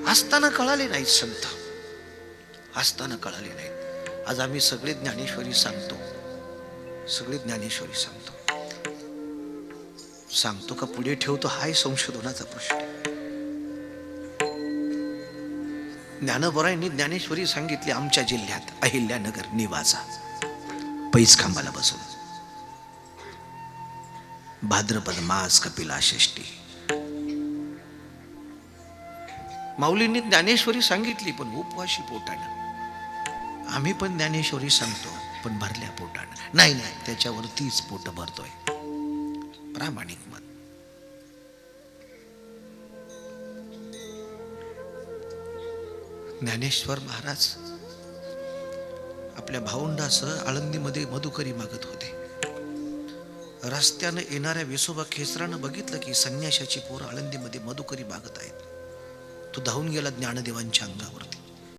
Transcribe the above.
असताना कळाले नाहीत संत, असताना कळाले नाहीत. आज आम्ही सगळे ज्ञानेश्वरी सांगतो, सगळे ज्ञानेश्वरी सांगतो. सांगतो का पुढे ठेवतो हाय संशोधनाचा प्रश्न. ज्ञानोबरायांनी ज्ञानेश्वरी सांगितली आमच्या जिल्ह्यात अहिल्यानगर निवासा पैस खांबाला बसून. भाद्रपद मास कपिला षष्ठी. माऊलींनी ज्ञानेश्वरी सांगितली पण उपवाशी पोटानं. आम्ही पण ज्ञानेश्वरी सांगतो पण भरल्या पोटानं. नाही नाही, त्याच्यावरतीच पोट भरतोय. प्रामाणिक मत. ज्ञानेश्वर महाराज आपल्या भावंडासह आळंदीमध्ये मधुकरी मागत होते. रस्त्यानं येणाऱ्या विसोबा खेचरानं बघितलं की संन्याशाची पोरं आळंदीमध्ये मधुकरी मागत आहेत. तो धावून गेला ज्ञानदेवांच्या अंगावर.